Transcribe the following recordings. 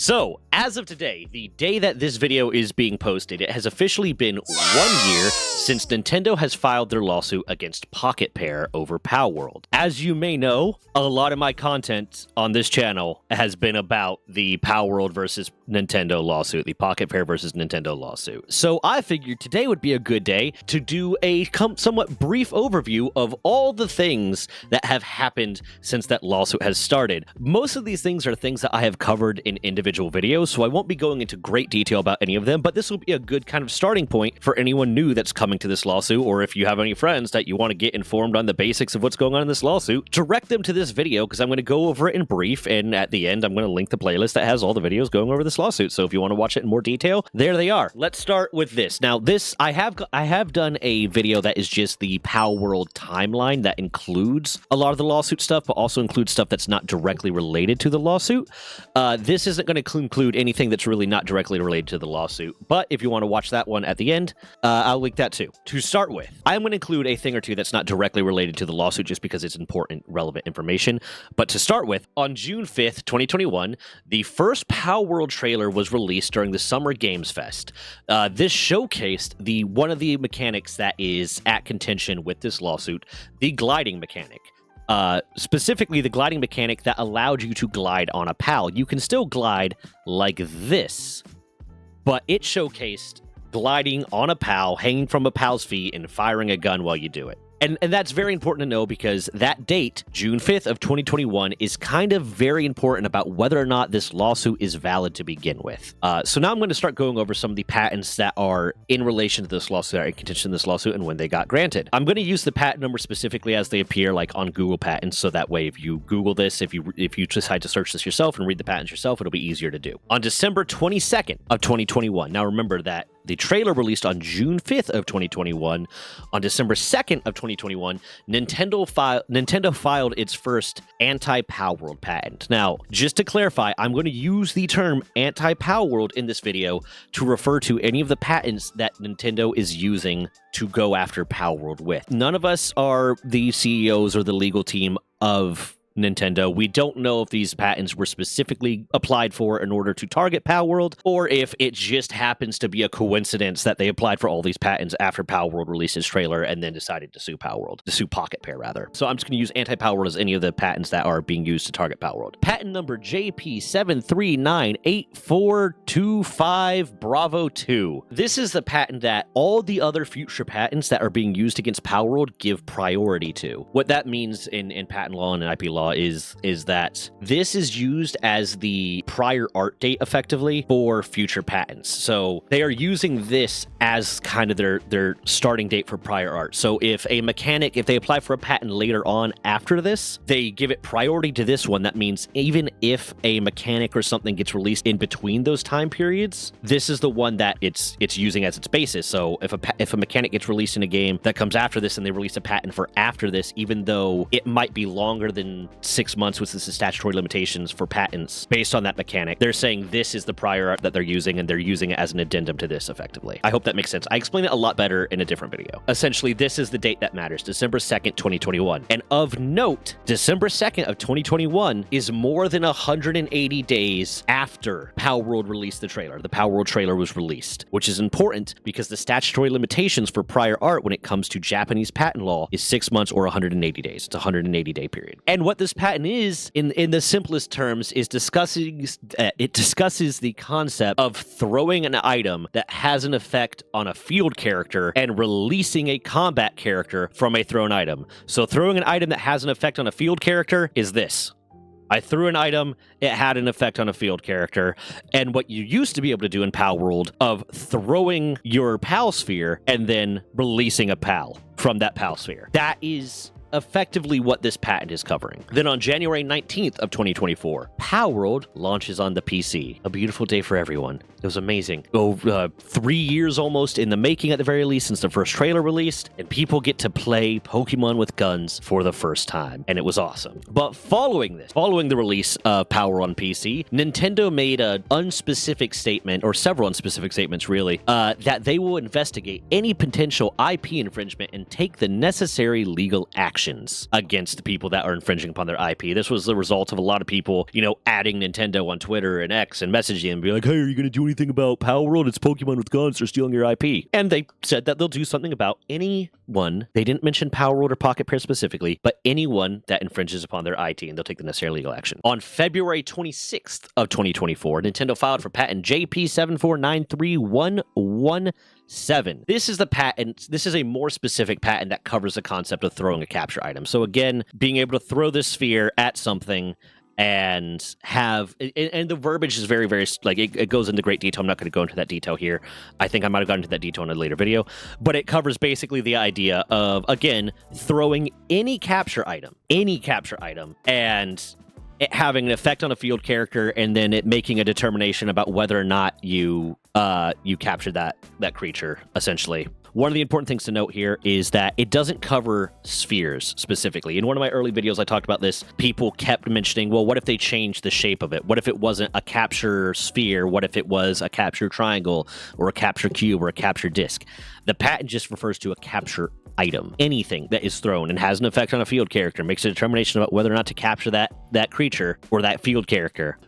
So, as of today, the day that this video is being posted, it has officially been 1 year since Nintendo has filed their lawsuit against Pocket Pair over Palworld. As you may know, a lot of my content on this channel has been about the Palworld versus Nintendo lawsuit, the Pocket Pair versus Nintendo lawsuit. So I figured today would be a good day to do a somewhat brief overview of all the things that have happened since that lawsuit has started. Most of these things are things that I have covered in individual videos, so I won't be going into great detail about any of them, but this will be a good kind of starting point for anyone new that's coming to this lawsuit, or if you have any friends that you want to get informed on the basics of what's going on in this lawsuit, direct them to this video because I'm going to go over it in brief, and at the end I'm going to link the playlist that has all the videos going over this lawsuit, so if you want to watch it in more detail, there they are. Let's start with this. Now this, I have done a video that is just the Palworld timeline that includes a lot of the lawsuit stuff, but also includes stuff that's not directly related to the lawsuit. This isn't going to include anything that's really not directly related to the lawsuit, but if you want to watch that one at the end, I'll link that too. To start with, I'm going to include a thing or two that's not directly related to the lawsuit just because it's important, relevant information. But to start with, on June 5th, 2021, the first Palworld trailer was released during the Summer Games Fest. This showcased one of the mechanics that is at contention with this lawsuit, the gliding mechanic. Specifically the gliding mechanic that allowed you to glide on a PAL. You can still glide like this, but it showcased gliding on a PAL, hanging from a PAL's feet, and firing a gun while you do it. And that's very important to know because that date, June 5th of 2021, is kind of very important about whether or not this lawsuit is valid to begin with. So now I'm going to start going over some of the patents that are in relation to this lawsuit, that are in contention in this lawsuit, and when they got granted. I'm going to use the patent number specifically as they appear like on Google Patents, so that way if you Google this, if you decide to search this yourself and read the patents yourself, it'll be easier to do. On December 22nd of 2021, now remember that the trailer released on June 5th of 2021. On December 2nd of 2021, Nintendo filed its first anti-Palworld patent. Now, just to clarify, I'm going to use the term anti-Palworld in this video to refer to any of the patents that Nintendo is using to go after Palworld with. None of us are the CEOs or the legal team of Nintendo. We don't know if these patents were specifically applied for in order to target Palworld, or if it just happens to be a coincidence that they applied for all these patents after Palworld released its trailer and then decided to sue Pocket Pair rather. So I'm just going to use anti-Palworld as any of the patents that are being used to target Palworld. Patent number JP7398425 Bravo 2. This is the patent that all the other future patents that are being used against Palworld give priority to. What that means in patent law and IP law is that this is used as the prior art date effectively for future patents. So they are using this as kind of their starting date for prior art. So if they apply for a patent later on after this, they give it priority to this one. That means even if a mechanic or something gets released in between those time periods, this is the one that it's using as its basis. So if a mechanic gets released in a game that comes after this and they release a patent for after this, even though it might be longer than 6 months, which is the statutory limitations for patents based on that mechanic, they're saying this is the prior art that they're using, and they're using it as an addendum to this effectively. I hope that makes sense. I explain it a lot better in a different video. Essentially, this is the date that matters, December 2nd, 2021. And of note, December 2nd of 2021 is more than 180 days after Palworld released the trailer. The Palworld trailer was released, which is important because the statutory limitations for prior art when it comes to Japanese patent law is 6 months or 180 days. It's a 180-day period. And what this patent is, in the simplest terms, is discusses the concept of throwing an item that has an effect on a field character and releasing a combat character from a thrown item. So throwing an item that has an effect on a field character is this. I threw an item, it had an effect on a field character, and what you used to be able to do in Palworld of throwing your PAL sphere and then releasing a PAL from that PAL sphere. That is effectively what this patent is covering. Then on January 19th of 2024, Palworld launches on the PC. A beautiful day for everyone. It was amazing. 3 years almost in the making at the very least since the first trailer released, and people get to play Pokemon with guns for the first time, and it was awesome. But following the release of Palworld on PC, Nintendo made an unspecific statement, or several unspecific statements really, that they will investigate any potential IP infringement and take the necessary legal action actions against the people that are infringing upon their IP. This was the result of a lot of people, adding Nintendo on Twitter and X and messaging and be like, hey, are you going to do anything about Palworld? It's Pokemon with guns. They're stealing your IP. And they said that they'll do something about anyone. They didn't mention Palworld or Pocket Pair specifically, but anyone that infringes upon their IP, and they'll take the necessary legal action. On February 26th of 2024, Nintendo filed for patent JP7493117. This is the patent. This is a more specific patent that covers the concept of throwing a capture item. So again, being able to throw this sphere at something and have, and the verbiage is very, very, it goes into great detail. I'm not going to go into that detail here. I think I might have gotten into that detail in a later video, but it covers basically the idea of, again, throwing any capture item, and it having an effect on a field character, and then it making a determination about whether or not you captured that creature, essentially. One of the important things to note here is that it doesn't cover spheres specifically. In one of my early videos, I talked about this. People kept mentioning, well, what if they changed the shape of it? What if it wasn't a capture sphere? What if it was a capture triangle or a capture cube or a capture disc? The patent just refers to a capture item. Anything that is thrown and has an effect on a field character, makes a determination about whether or not to capture that creature or that field character,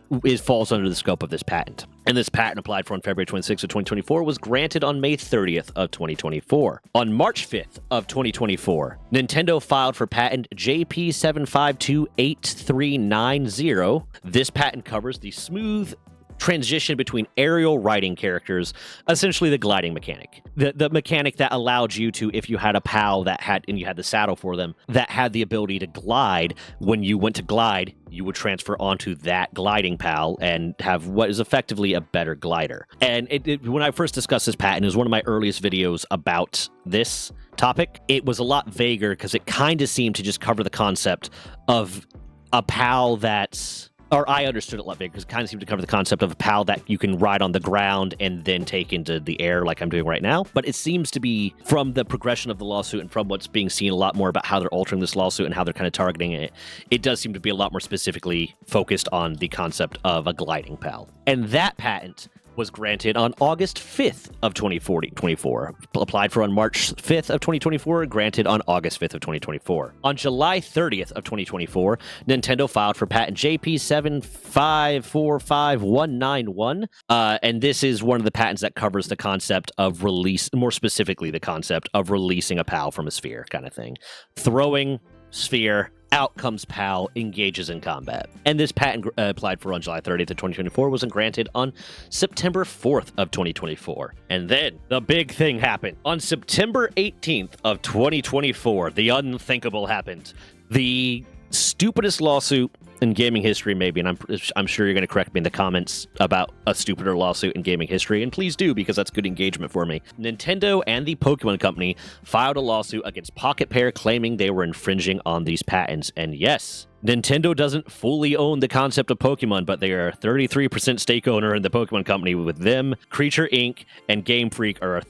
falls under the scope of this patent. And this patent, applied for on February 26th of 2024, was granted on May 30th of 2024. On March 5th of 2024, Nintendo filed for patent JP7528390. This patent covers the smooth transition between aerial riding characters, essentially the gliding mechanic. The mechanic that allowed you to, if you had a PAL and you had the saddle for them, that had the ability to glide, when you went to glide, you would transfer onto that gliding PAL and have what is effectively a better glider. And when I first discussed this patent, it was one of my earliest videos about this topic. It was a lot vaguer because it kind of seemed to just cover the concept of a PAL that's, or I understood it a lot bigger because it kind of seemed to cover the concept of a PAL that you can ride on the ground and then take into the air like I'm doing right now. But it seems to be, from the progression of the lawsuit and from what's being seen a lot more about how they're altering this lawsuit and how they're kind of targeting it, it does seem to be a lot more specifically focused on the concept of a gliding PAL. And that patent was granted on August 5th of 2024. Applied for on March 5th of 2024, granted on August 5th of 2024. On July 30th of 2024, Nintendo filed for patent JP7545191, and this is one of the patents that covers the concept of release, more specifically the concept of releasing a PAL from a sphere kind of thing. Throwing sphere, out comes PAL, engages in combat. And this patent applied for on July 30th of 2024 was granted on September 4th of 2024. And then the big thing happened. On September 18th of 2024, the unthinkable happened. The stupidest lawsuit in gaming history, maybe, and I'm sure you're going to correct me in the comments about a stupider lawsuit in gaming history, and please do, because that's good engagement for me. Nintendo and the Pokemon Company filed a lawsuit against Pocket Pair, claiming they were infringing on these patents. And yes, Nintendo doesn't fully own the concept of Pokemon, but they are a 33% stake owner in the Pokemon Company. With them, Creature Inc. and Game Freak are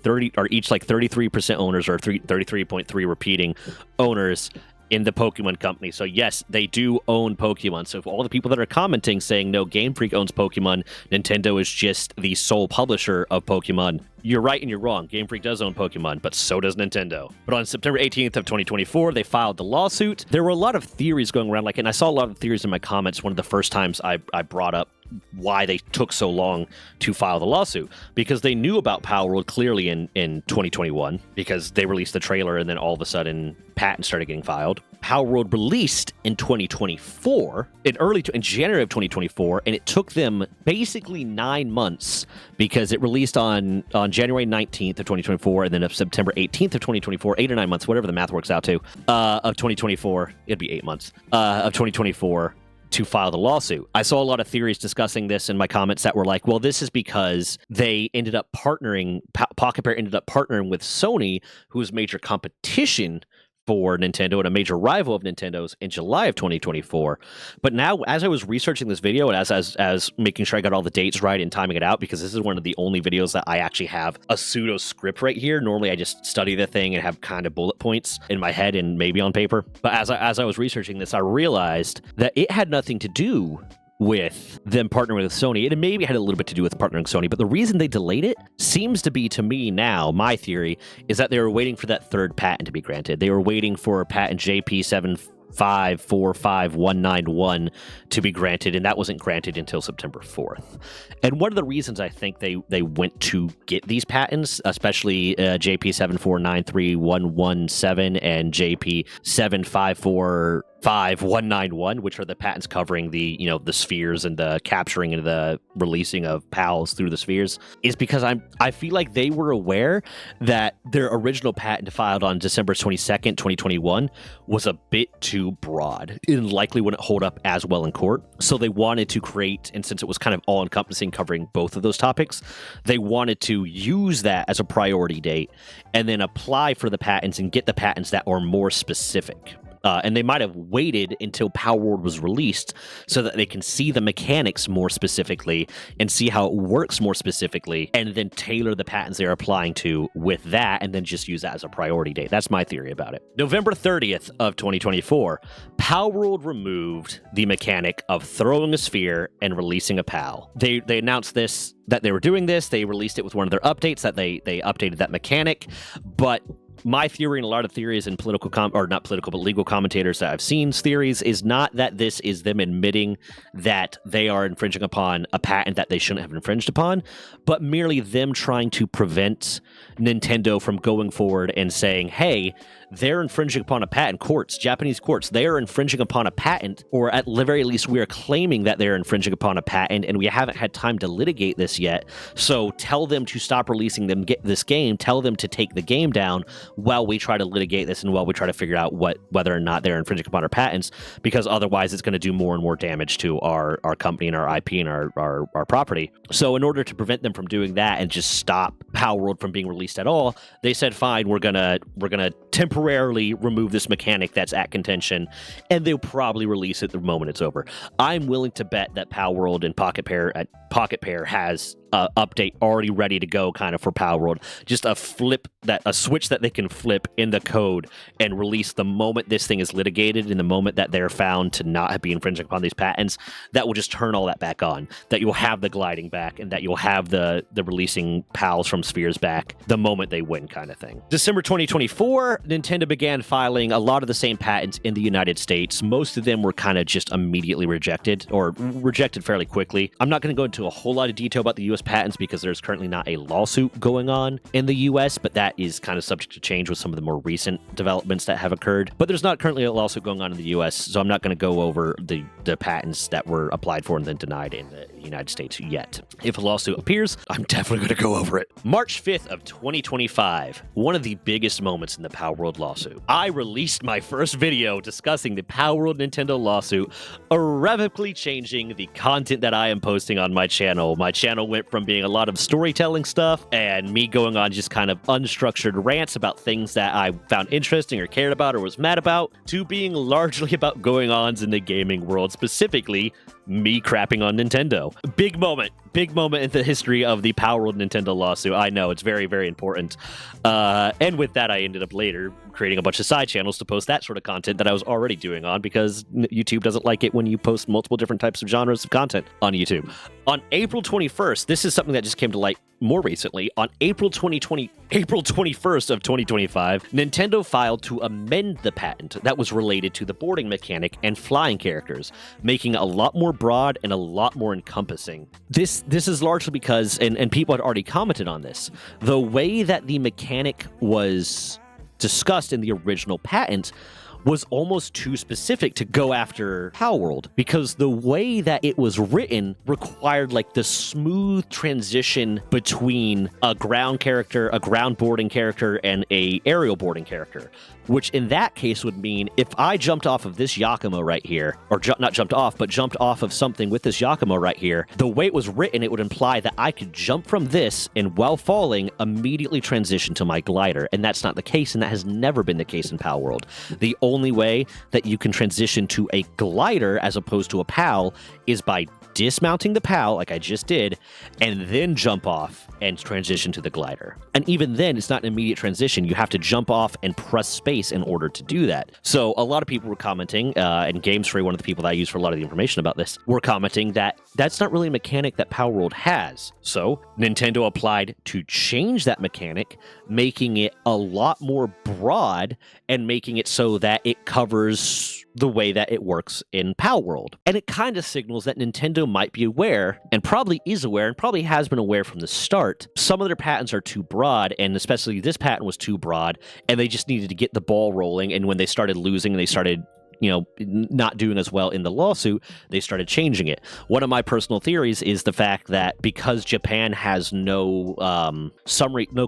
each like 33% owners, or 33.3 repeating owners in the Pokemon Company. So yes, they do own Pokemon. So if all the people that are commenting saying no, Game Freak owns Pokemon, Nintendo is just the sole publisher of Pokemon, you're right and you're wrong. Game Freak does own Pokemon, but so does Nintendo. But on September 18th of 2024, they filed the lawsuit. There were a lot of theories going around, and I saw a lot of theories in my comments one of the first times I brought up why they took so long to file the lawsuit, because they knew about Palworld clearly in 2021, because they released the trailer and then all of a sudden patents started getting filed. Palworld released in 2024, in January of 2024, and it took them basically 9 months, because it released on January 19th of 2024, and then of September 18th of 2024, 8 or 9 months, whatever the math works out to, of 2024, it'd be 8 months, of 2024, to file the lawsuit. I saw a lot of theories discussing this in my comments that were like, well, this is because they ended up partnering, Pocket Pair ended up partnering with Sony, who's major competition for Nintendo and a major rival of Nintendo's, in July of 2024. But now, as I was researching this video and as making sure I got all the dates right and timing it out, because this is one of the only videos that I actually have a pseudo script right here. Normally I just study the thing and have kind of bullet points in my head and maybe on paper. But as I was researching this, I realized that it had nothing to do with them partnering with Sony. It maybe had a little bit to do with partnering with Sony, but the reason they delayed it seems to be, to me now, my theory, is that they were waiting for that third patent to be granted. They were waiting for patent JP745191 to be granted, and that wasn't granted until September 4th. And one of the reasons I think they went to get these patents, especially JP7493117 and JP75459191, which are the patents covering the spheres and the capturing and the releasing of PALs through the spheres, is because I feel like they were aware that their original patent filed on December 22nd, 2021 was a bit too broad and likely wouldn't hold up as well in court. So they wanted to create, and since it was kind of all-encompassing covering both of those topics, they wanted to use that as a priority date and then apply for the patents and get the patents that are more specific. And they might have waited until Palworld was released so that they can see the mechanics more specifically and see how it works more specifically, and then tailor the patents they're applying to with that, and then just use that as a priority date. That's my theory about it. November 30th of 2024, Palworld removed the mechanic of throwing a sphere and releasing a PAL. They announced this, that they were doing this. They released it with one of their updates, that they updated that mechanic, but my theory, and a lot of theories in legal commentators that I've seen theories, is not that this is them admitting that they are infringing upon a patent that they shouldn't have infringed upon, but merely them trying to prevent Nintendo from going forward and saying, hey, they're infringing upon a patent. Japanese courts, they are infringing upon a patent, or at the very least, we are claiming that they're infringing upon a patent, and we haven't had time to litigate this yet. So tell them to stop releasing this game. Tell them to take the game down while we try to litigate this and while we try to figure out whether or not they're infringing upon our patents, because otherwise it's going to do more and more damage to our company and our IP and our property. So in order to prevent them from doing that and just stop Palworld from being released at all, they said, fine, we're gonna temporarily remove this mechanic that's at contention, and they'll probably release it the moment it's over. I'm willing to bet that Palworld and Pocket Pair has update already ready to go, kind of, for Palworld. Just a switch that they can flip in the code and release the moment this thing is litigated, and the moment that they're found to not be infringing upon these patents, that will just turn all that back on. That you'll have the gliding back, and that you'll have the releasing PALs from spheres back the moment they win, kind of thing. December 2024, Nintendo began filing a lot of the same patents in the United States. Most of them were kind of just immediately rejected, or rejected fairly quickly. I'm not going to go into a whole lot of detail about the U.S. patents because there's currently not a lawsuit going on in the U.S., but that is kind of subject to change with some of the more recent developments that have occurred. But there's not currently a lawsuit going on in the U.S., so I'm not going to go over the patents that were applied for and then denied in the United States yet. If a lawsuit appears, I'm definitely going to go over it. March 5th of 2025, one of the biggest moments in the Palworld lawsuit. I released my first video discussing the Palworld Nintendo lawsuit, irrevocably changing the content that I am posting on my channel. My channel went from being a lot of storytelling stuff and me going on just kind of unstructured rants about things that I found interesting or cared about or was mad about, to being largely about going-ons in the gaming world, specifically me crapping on Nintendo. Big moment in the history of the Palworld Nintendo lawsuit. I know, it's very, very important. And with that, I ended up later creating a bunch of side channels to post that sort of content that I was already doing on, because YouTube doesn't like it when you post multiple different types of genres of content on YouTube. On April 21st, this is something that just came to light more recently. On April 21st of 2025, Nintendo filed to amend the patent that was related to the boarding mechanic and flying characters, making it a lot more broad and a lot more encompassing. This is largely because, and people had already commented on this, the way that the mechanic was discussed in the original patent was almost too specific to go after Palworld, because the way that it was written required like the smooth transition between a ground character, a ground boarding character, and a aerial boarding character, which in that case would mean if I jumped off of this Yakimo right here, or not jumped off, but jumped off of something with this Yakimo right here, the way it was written, it would imply that I could jump from this and while falling, immediately transition to my glider. And that's not the case, and that has never been the case in Palworld. The only way that you can transition to a glider as opposed to a PAL is by dismounting the PAL like I just did, and then jump off and transition to the glider. And even then, it's not an immediate transition. You have to jump off and press space in order to do that. So a lot of people were commenting, and Games Free, one of the people that I use for a lot of the information about this, were commenting that that's not really a mechanic that Palworld has. So Nintendo applied to change that mechanic, making it a lot more broad and making it so that it covers the way that it works in Palworld. And it kind of signals that Nintendo might be aware, and probably is aware, and probably has been aware from the start. Some of their patents are too broad, and especially this patent was too broad, and they just needed to get the ball rolling. And when they started losing and they started not doing as well in the lawsuit, they started changing it. One of my personal theories is the fact that because Japan has no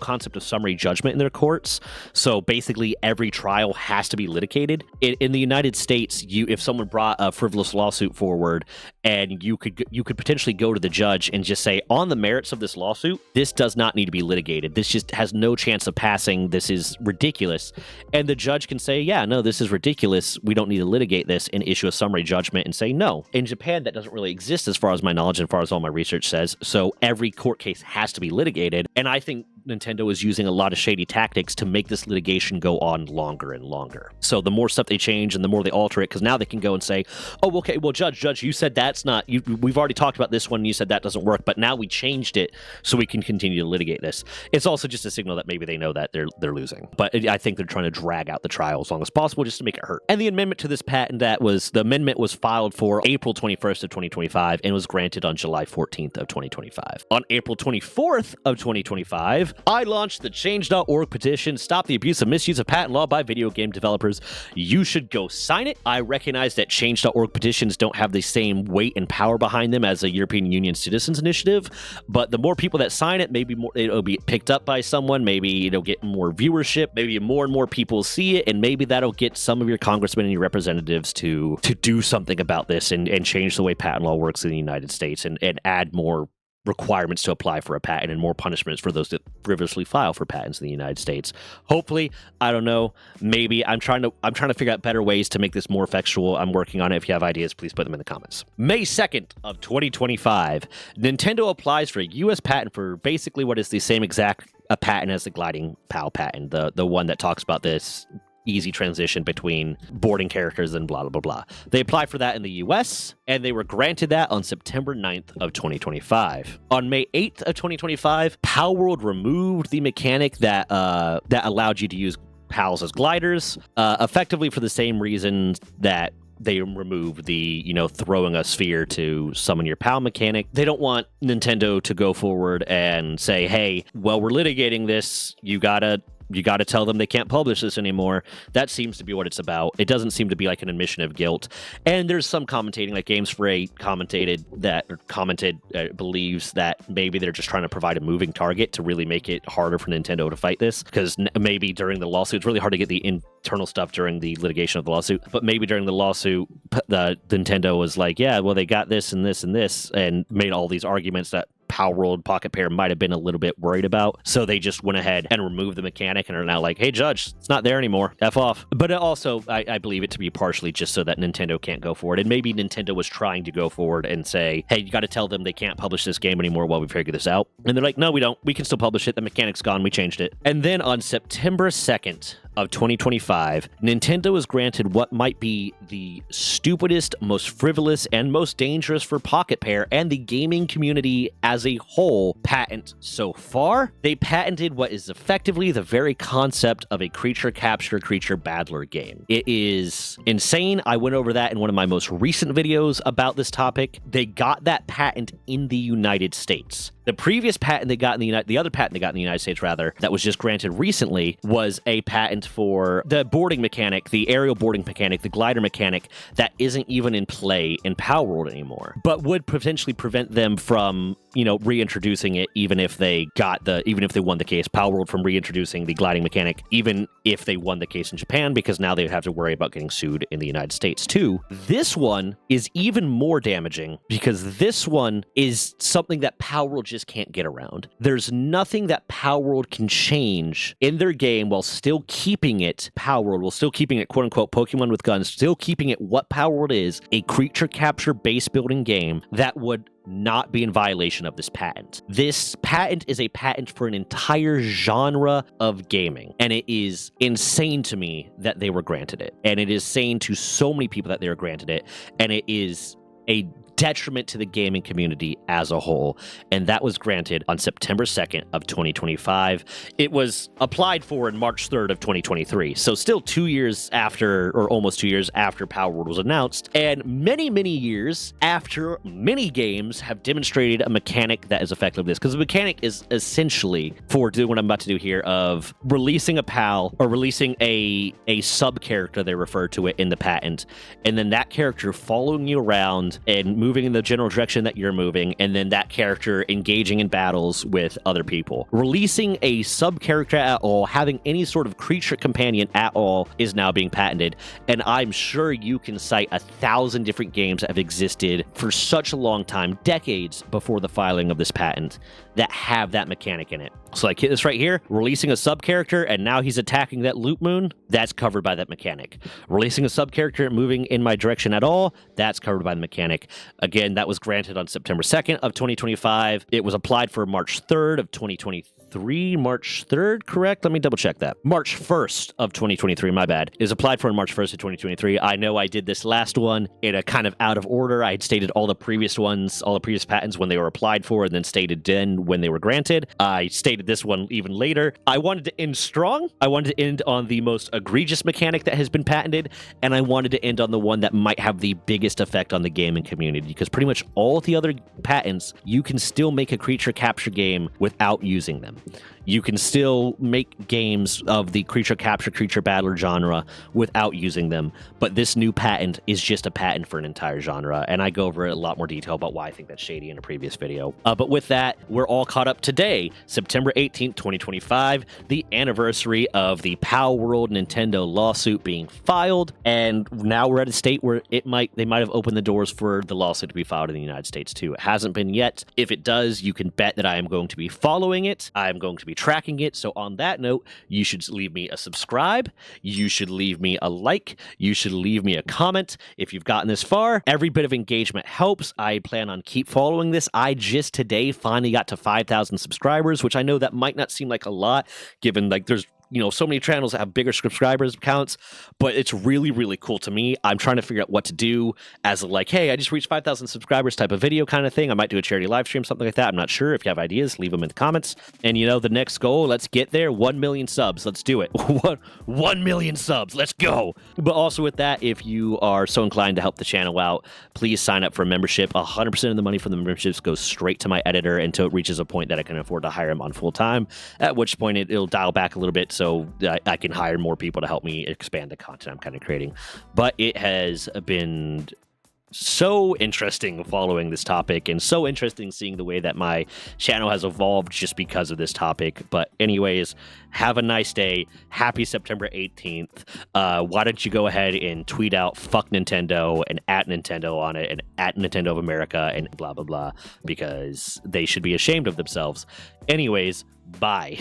concept of summary judgment in their courts, so basically every trial has to be litigated. In the United States, if someone brought a frivolous lawsuit forward, and you could potentially go to the judge and just say, on the merits of this lawsuit, this does not need to be litigated. This just has no chance of passing. This is ridiculous. And the judge can say, yeah, no, this is ridiculous. We don't need to litigate this, and issue a summary judgment and say no. In Japan, that doesn't really exist as far as my knowledge and as far as all my research says. So every court case has to be litigated. And I think Nintendo is using a lot of shady tactics to make this litigation go on longer and longer. So the more stuff they change and the more they alter it, because now they can go and say, oh, okay, well, Judge, you said that's not, we've already talked about this one, and you said that doesn't work, but now we changed it so we can continue to litigate this. It's also just a signal that maybe they know that they're losing. But I think they're trying to drag out the trial as long as possible just to make it hurt. And the amendment to this patent the amendment was filed for April 21st of 2025 and was granted on July 14th of 2025. On April 24th of 2025, I launched the Change.org petition, Stop the Abuse and Misuse of Patent Law by Video Game Developers. You should go sign it. I recognize that Change.org petitions don't have the same weight and power behind them as a European Union Citizens Initiative, but the more people that sign it, maybe more, it'll be picked up by someone, maybe it'll get more viewership, maybe more and more people see it, and maybe that'll get some of your congressmen and your representatives to do something about this and change the way patent law works in the United States and add more requirements to apply for a patent and more punishments for those that frivolously file for patents in the United States. Hopefully, I don't know, maybe I'm trying to figure out better ways to make this more effectual. I'm working on it. If you have ideas, please put them in the comments. May 2nd of 2025, Nintendo applies for a US patent for basically what is the same exact a patent as the gliding PAL patent, the one that talks about this easy transition between boarding characters and blah, blah, blah, blah. They applied for that in the US, and they were granted that on September 9th of 2025. On May 8th of 2025, Palworld removed the mechanic that allowed you to use PALs as gliders, effectively for the same reasons that they removed the, throwing a sphere to summon your PAL mechanic. They don't want Nintendo to go forward and say, hey, well, we're litigating this. You gotta tell them they can't publish this anymore. That seems to be what it's about. It doesn't seem to be like an admission of guilt. And there's some commentating, like Games Free believes that maybe they're just trying to provide a moving target to really make it harder for Nintendo to fight this. Because maybe during the lawsuit, it's really hard to get the internal stuff during the litigation of the lawsuit. But maybe during the lawsuit, the Nintendo was like, yeah, well, they got this and this and this, and made all these arguments that Palworld Pocket Pair might have been a little bit worried about. So they just went ahead and removed the mechanic and are now like, hey, Judge, it's not there anymore. F off. But it also, I believe it to be partially just so that Nintendo can't go forward. And maybe Nintendo was trying to go forward and say, hey, you got to tell them they can't publish this game anymore while we figure this out. And they're like, no, we don't. We can still publish it. The mechanic's gone. We changed it. And then on September 2nd of 2025, Nintendo was granted what might be the stupidest, most frivolous, and most dangerous for Pocket Pair and the gaming community as a whole patent so far. They patented what is effectively the very concept of a creature capture, creature battler game. It is insane. I went over that in one of my most recent videos about this topic. They got that patent in the United States. The previous patent they got in the other patent they got in the United States, rather, that was just granted recently, was a patent for the boarding mechanic, the aerial boarding mechanic, the glider mechanic, that isn't even in play in Palworld anymore, but would potentially prevent them from, reintroducing it, even if they won the case. Palworld from reintroducing the gliding mechanic, even if they won the case in Japan, because now they would have to worry about getting sued in the United States too. This one is even more damaging because this one is something that Palworld just can't get around. There's nothing that Palworld can change in their game while still keeping keeping it Palworld, while still keeping it quote-unquote Pokemon with guns, still keeping it what Palworld is, a creature capture base building game that would not be in violation of this patent. This patent is a patent for an entire genre of gaming, and it is insane to me that they were granted it, and it is insane to so many people that they were granted it, and it is a detriment to the gaming community as a whole, and that was granted on September 2nd of 2025. It was applied for in March 3rd of 2023, so still 2 years after, or almost 2 years after Palworld was announced, and many, many years after many games have demonstrated a mechanic that is effective of this, because the mechanic is essentially, for doing what I'm about to do here, of releasing a PAL, or releasing a sub-character, they refer to it in the patent, and then that character following you around and moving in the general direction that you're moving, and then that character engaging in battles with other people. Releasing a sub-character at all, having any sort of creature companion at all, is now being patented, and I'm sure you can cite 1,000 different games that have existed for such a long time, decades before the filing of this patent, that have that mechanic in it. So like this right here, releasing a sub-character, and now he's attacking that loop moon, that's covered by that mechanic. Releasing a sub-character moving in my direction at all, that's covered by the mechanic. Again, that was granted on September 2nd of 2025. It was applied for March 3rd of 2023. March 3rd, correct? Let me double check that. March 1st of 2023, my bad, is applied for on March 1st of 2023. I know I did this last one in a kind of out of order. I had stated all the previous ones, all the previous patents when they were applied for, and then stated then when they were granted. I stated this one even later. I wanted to end strong. I wanted to end on the most egregious mechanic that has been patented, and I wanted to end on the one that might have the biggest effect on the gaming community, because pretty much all of the other patents, you can still make a creature capture game without using them. You can still make games of the creature capture, creature battler genre without using them, but this new patent is just a patent for an entire genre, and I go over a lot more detail about why I think that's shady in a previous video. But with that, we're all caught up today, September 18th, 2025, the anniversary of the Palworld Nintendo lawsuit being filed, and now we're at a state where they might have opened the doors for the lawsuit to be filed in the United States too. It hasn't been yet. If it does, you can bet that I am going to be following it. I'm going to be tracking it. So on that note, you should leave me a subscribe. You should leave me a like. You should leave me a comment if you've gotten this far. Every bit of engagement helps. I plan on keep following this. I just today finally got to 5,000 subscribers, which I know that might not seem like a lot, given like there's so many channels that have bigger subscribers counts, but it's really, really cool to me. I'm trying to figure out what to do as a, like, hey, I just reached 5,000 subscribers type of video kind of thing. I might do a charity live stream, something like that. I'm not sure. If you have ideas, leave them in the comments. And the next goal, let's get there. 1 million subs. Let's do it. 1 million subs. Let's go. But also with that, if you are so inclined to help the channel out, please sign up for a membership. 100% of the money from the memberships goes straight to my editor until it reaches a point that I can afford to hire him on full time, at which point it'll dial back a little bit so I can hire more people to help me expand the content I'm kind of creating. But it has been so interesting following this topic, and so interesting seeing the way that my channel has evolved just because of this topic. But anyways, have a nice day. Happy September 18th. Why don't you go ahead and tweet out fuck Nintendo and at Nintendo on it, and at Nintendo of America and blah blah blah, because they should be ashamed of themselves. Anyways, bye.